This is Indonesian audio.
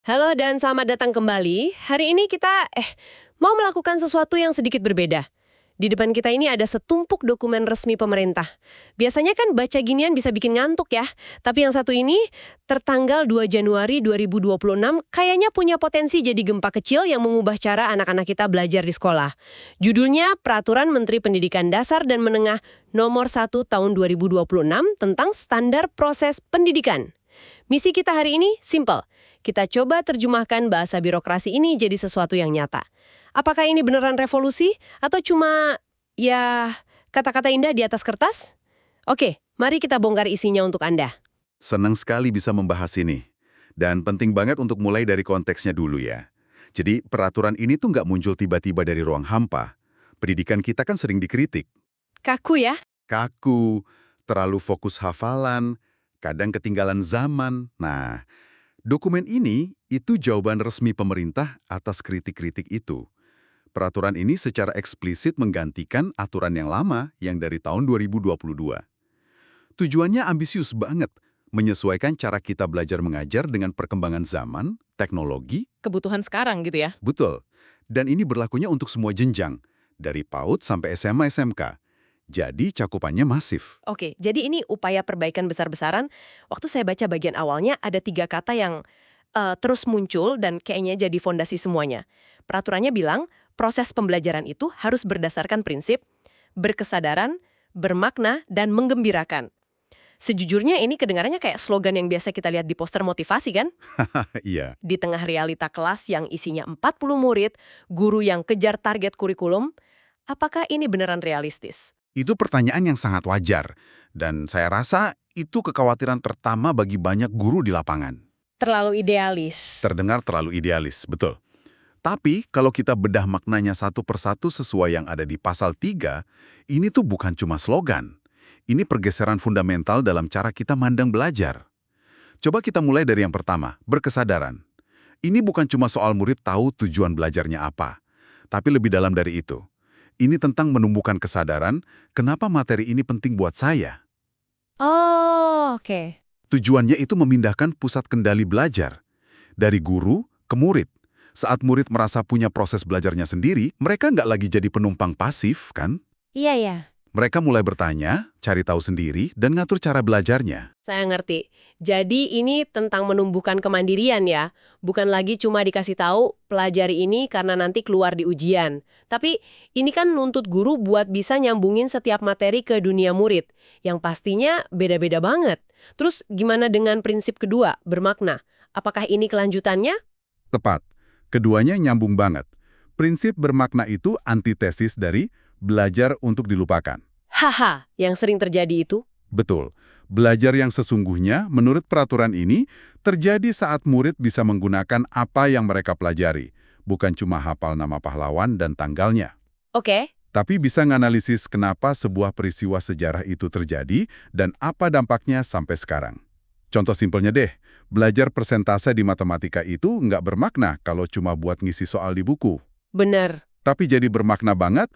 Halo dan selamat datang kembali. Hari ini kita mau melakukan sesuatu yang sedikit berbeda. Di depan kita ini ada setumpuk dokumen resmi pemerintah. Biasanya kan baca ginian bisa bikin ngantuk ya. Tapi yang satu ini, tertanggal 2 Januari 2026, kayaknya punya potensi jadi gempa kecil yang mengubah cara anak-anak kita belajar di sekolah. Judulnya Peraturan Menteri Pendidikan Dasar dan Menengah Nomor 1 Tahun 2026 tentang Standar Proses Pendidikan. Misi kita hari ini simple. Kita coba terjemahkan bahasa birokrasi ini jadi sesuatu yang nyata. Apakah ini beneran revolusi atau cuma, kata-kata indah di atas kertas? Oke, mari kita bongkar isinya untuk Anda. Senang sekali bisa membahas ini. Dan penting banget untuk mulai dari konteksnya dulu ya. Jadi peraturan ini tuh nggak muncul tiba-tiba dari ruang hampa. Pendidikan kita kan sering dikritik. Kaku ya? Kaku, terlalu fokus hafalan, kadang ketinggalan zaman. Nah, dokumen ini itu jawaban resmi pemerintah atas kritik-kritik itu. Peraturan ini secara eksplisit menggantikan aturan yang lama yang dari tahun 2022. Tujuannya ambisius banget, menyesuaikan cara kita belajar mengajar dengan perkembangan zaman, teknologi. Kebutuhan sekarang gitu ya? Betul. Dan ini berlakunya untuk semua jenjang, dari PAUD sampai SMA SMK. Jadi cakupannya masif. Oke, jadi ini upaya perbaikan besar-besaran. Waktu saya baca bagian awalnya ada 3 kata yang terus muncul dan kayaknya jadi fondasi semuanya. Peraturannya bilang, proses pembelajaran itu harus berdasarkan prinsip, berkesadaran, bermakna, dan menggembirakan. Sejujurnya ini kedengarannya kayak slogan yang biasa kita lihat di poster motivasi kan? Iya. Di tengah realita kelas yang isinya 40 murid, guru yang kejar target kurikulum, apakah ini beneran realistis? Itu pertanyaan yang sangat wajar. Dan saya rasa itu kekhawatiran pertama bagi banyak guru di lapangan. Terlalu idealis. Terdengar terlalu idealis, betul. Tapi kalau kita bedah maknanya satu persatu sesuai yang ada di pasal 3, ini tuh bukan cuma slogan. Ini pergeseran fundamental dalam cara kita mandang belajar. Coba kita mulai dari yang pertama, berkesadaran. Ini bukan cuma soal murid tahu tujuan belajarnya apa, tapi lebih dalam dari itu. Ini tentang menumbuhkan kesadaran, kenapa materi ini penting buat saya. Oh, oke. Tujuannya itu memindahkan pusat kendali belajar dari guru ke murid. Saat murid merasa punya proses belajarnya sendiri, mereka nggak lagi jadi penumpang pasif, kan? Iya, ya. Mereka mulai bertanya, cari tahu sendiri, dan ngatur cara belajarnya. Saya ngerti. Jadi ini tentang menumbuhkan kemandirian ya. Bukan lagi cuma dikasih tahu pelajari ini karena nanti keluar di ujian. Tapi ini kan nuntut guru buat bisa nyambungin setiap materi ke dunia murid. Yang pastinya beda-beda banget. Terus gimana dengan prinsip kedua, bermakna? Apakah ini kelanjutannya? Tepat. Keduanya nyambung banget. Prinsip bermakna itu antitesis dari belajar untuk dilupakan. Haha, yang sering terjadi itu? Betul. Belajar yang sesungguhnya, menurut peraturan ini, terjadi saat murid bisa menggunakan apa yang mereka pelajari, bukan cuma hafal nama pahlawan dan tanggalnya. Oke. Tapi bisa nganalisis kenapa sebuah peristiwa sejarah itu terjadi dan apa dampaknya sampai sekarang. Contoh simpelnya deh, belajar persentase di matematika itu nggak bermakna kalau cuma buat ngisi soal di buku. Bener. Tapi jadi bermakna banget